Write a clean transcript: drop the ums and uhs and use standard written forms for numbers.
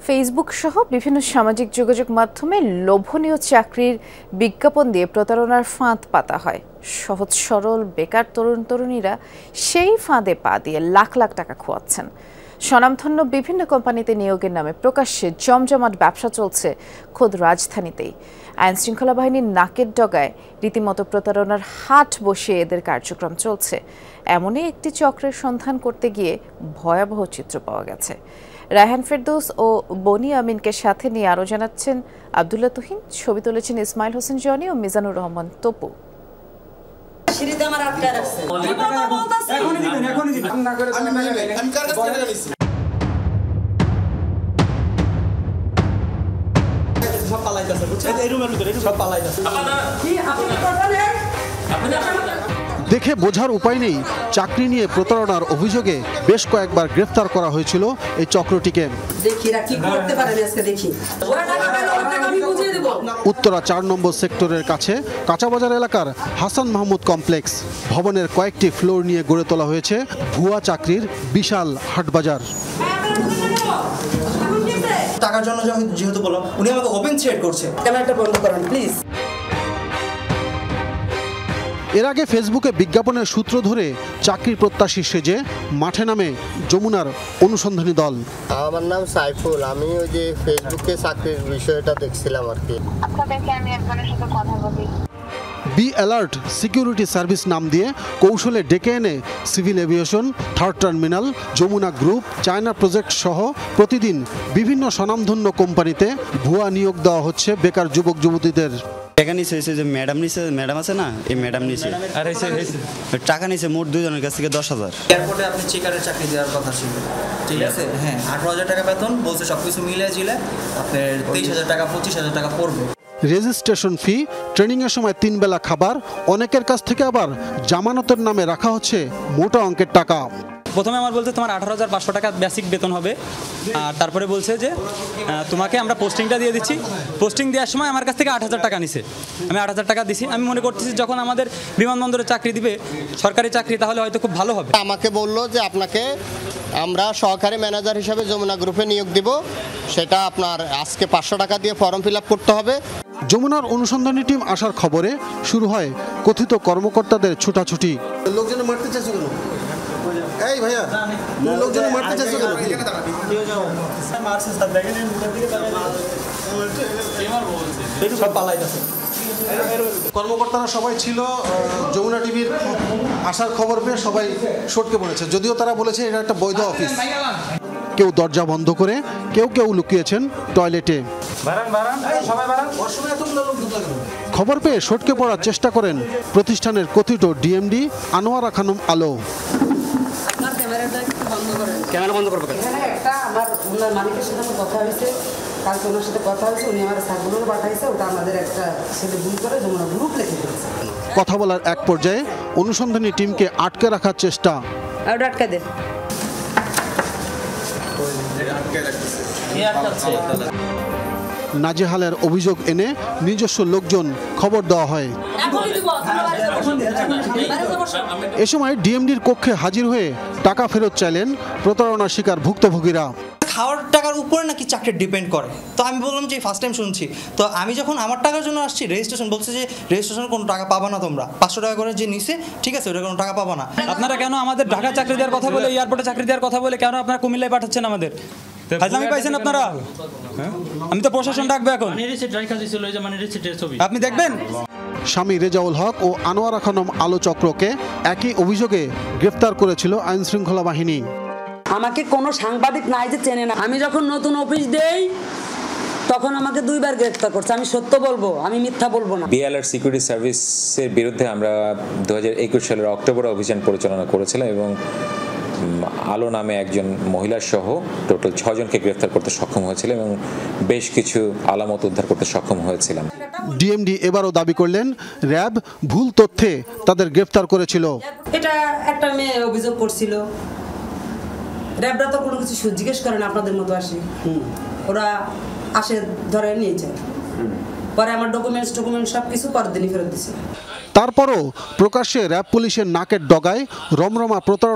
Facebook সহ বিভিন্ন সামাজিক যোগাযোগ মাধ্যমে লোভনীয় চাকরির বিজ্ঞাপন দিয়ে প্রতারণার ফাঁদ পাতা হয়। সহজ সরল বেকার তরুণ-তরুণীরা সেই ফাঁদে পা দিয়ে লাখ লাখ টাকা খোয়াচ্ছেন। স্বনামধন্য বিভিন্ন কোম্পানিতে নিয়োগের নামে প্রকাশ্যে জমজমাট ব্যবসা চলছে খোদ রাজধানীতেই। আইনশৃঙ্খলা বাহিনীর নাকের ডগায় রীতিমতো প্রতারণার হাট বসিয়ে এদের কার্যক্রম চলছে। এমনই একটি চক্রের সন্ধান করতে গিয়ে ভয়াবহ চিত্র পাওয়া গেছে। রায়হান ফেরদৌস ও বনি আমিনকে সাথে নিয়ে আরও জানাচ্ছেন আব্দুল্লাহ তুহিন। ছবি তুলেছেন ইসমাইল হোসেন জনি ও মিজানুর রহমান তপু। দেখে বোঝার উপায় নেই, চাকরি নিয়ে প্রতারণার অভিযোগে বেশ কয়েকবার গ্রেফতার করা হয়েছিল এই চক্রটিকে। উত্তরা ৪ নম্বর সেক্টরের কাছে কাঁচাবাজার এলাকার হাসান মাহমুদ কমপ্লেক্স ভবনের কয়েকটি ফ্লোর নিয়ে গড়ে তোলা হয়েছে ভুয়া চাকরির বিশাল হাটবাজার। টাকার জন্য যেহেতু বললাম, উনি আমাকে ওপেন থ্রেট করছে, ক্যামেরাটা বন্ধ করেন প্লিজ। এর আগে ফেসবুকে বিজ্ঞাপনের সূত্র ধরে চাকরির প্রত্যাশী সেজে মাঠে নামে যমুনার অনুসন্ধানী দল। আমার নাম সাইফুল, আমি ওই যে ফেসবুকে চাকরির বিষয়টা দেখছিলাম আর কি। আমি একজনের সাথে কথা বলি। বি অ্যালার্ট সিকিউরিটি সার্ভিস নাম দিয়ে কৌশলে ডেকে এনে civil aviation, third terminal, Jamuna group, China project সহ প্রতিদিন বিভিন্ন স্বনামধন্য কোম্পানিতে ভুয়া নিয়োগ দেওয়া হচ্ছে বেকার যুবক যুবতীদের। টাকা নিছে যে ম্যাডাম আছে না, এই ম্যাডাম নিছে টাকা নিছে মোট দুজনের কাছ থেকে 10,000। এয়ারপোর্টে আপনি চেকারের চাকরি দেওয়ার কথা ছিল, ঠিক আছে? হ্যাঁ, 18,000 টাকা বেতন বলছে, সবকিছু মিলিয়ে ঝিলে আপনার 23,000 টাকা 25,000 টাকা পড়বে। রেজিস্ট্রেশন ফি, ট্রেনিংয়ের সময় 3 বেলা খাবার, অনেকের কাছ থেকে আবার জামানতের নামে রাখা হচ্ছে মোটা অঙ্কের টাকা। প্রথমে আমার বলছে তোমার 18,500 টাকা বেসিক বেতন হবে, আর তারপরে বলছে যে তোমাকে আমরা পোস্টিংটা দিয়ে দিচ্ছি। পোস্টিং দেওয়ার সময় আমার কাছ থেকে 8,000 টাকা নিছে। আমি 8,000 টাকা দিছি। আমি মনে করতেছি যখন আমাদের বিমানবন্দরে চাকরি দিবে, সরকারি চাকরি, তাহলে হয়তো খুব ভালো হবে। আমাকে বললো যে আপনাকে আমরা সহকারী ম্যানেজার হিসেবে যমুনা গ্রুপে নিয়োগ দিব, সেটা আপনার আজকে 500 টাকা দিয়ে ফর্ম ফিল আপ করতে হবে। যমুনার অনুসন্ধানী টিম আসার খবরে শুরু হয় কথিত কর্মকর্তাদের ছুটাছুটি। লোকজন মারতে চাইছে কেন? এই ভাইয়া, লোকজন মারতে চাইছে কেন? কর্মকর্তারা সবাই ছিল, যমুনা টিভির আসার খবর পেয়ে সবাই সটকে পড়েছে, যদিও তারা বলেছে এটা একটা বৈধ অফিস। কেউ দরজা বন্ধ করে, কেউ লুকিয়েছেন টয়লেটে। খবর পেয়ে সটকে পড়ার চেষ্টা করেন প্রতিষ্ঠানের কথিত ডিএমডি আনোয়ারা খানম আলো। ক্যামেরা বন্ধ করবো। একটা আমার ওনার মালিকের সাথে আমার কথা হয়েছে, কালকে ওনার সাথে কথা হয়েছে, উনি আমার সার্কুলার পাঠাইছে, ওটা আমাদের একটা ছেলে ভুল করে যমুনা গ্রুপ লিখে দিয়েছে। কথা বলার এক পর্যায়ে অনুসন্ধানী টিমকে আটকে রাখার চেষ্টা। আটকে দে। নাজেহালের অভিযোগ এনে নিজস্ব লোকজন খবর দেওয়া হয়। এ সময় ডিএমডির কক্ষে হাজির হয়ে টাকা ফেরত চাইলেন প্রতারণার শিকার ভুক্তভোগীরা। খাওয়ার টাকার উপরে নাকি চাকরি ডিপেন্ড করে, তো আমি বললাম যে ফার্স্ট টাইম শুনছি। তো আমি যখন আমার টাকার জন্য আসছি, রেজিস্ট্রেশন বলছে যে রেজিস্ট্রেশনের কোনো টাকা পাবা না তোমরা, 500 টাকা করে যে নিছে, ঠিক আছে, ওটা কোনো টাকা পাবা না। আপনারা কেন আমাদের ঢাকা চাকরি দেওয়ার কথা বলে, এয়ারপোর্টে চাকরি দেওয়ার কথা বলে কেন আপনারা কুমিল্লায় পাঠাচ্ছেন আমাদের? ফাজলামি পাইছেন আপনারা? আমি তো প্রশাসন ডাকবো এখন, আপনি দেখবেন। স্বামী রেজাউল হক ও আনোয়ারা খানম আলো চক্রকে একই অভিযোগে গ্রেফতার করেছিল আইনশৃঙ্খলা বাহিনী। আমাকে কোনো সাংবাদিক নাই যে চেনে না। আমি যখন নতুন অফিস দেই তখন আমাকে 2 বার গ্রেফতার করছে। আমি সত্য বলবো, আমি মিথ্যা বলবো না। বি অ্যালার্ট সিকিউরিটি সার্ভিসের বিরুদ্ধে আমরা 2021 সালের অক্টোবরে অভিযান পরিচালনা করেছিলাম এবং আলো নামে একজন মহিলা সহ টোটাল 6 জনকে গ্রেফতার করতে সক্ষম হয়েছিল এবং বেশ কিছু আলামত উদ্ধার করতে সক্ষম হয়েছিলাম। ডিএমডি এবারও দাবি করলেন র্যাব ভুল তথ্যে তাদের গ্রেফতার করেছিল। এটা একটা মেয়ে অভিযোগ করছিল, র্যাবরা তো কোনো কিছু জিজ্ঞেস করে না, আপনাদের মতো আসে, ওরা আসে ধরে নিয়ে যায়, পরে আমার ডকুমেন্টস সব কিছু পরের দিনই ফেরত দিছে। তারপরও প্রকাশ্যে র্যাব পুলিশের নাকের ডগায় রমরমা প্রতারণা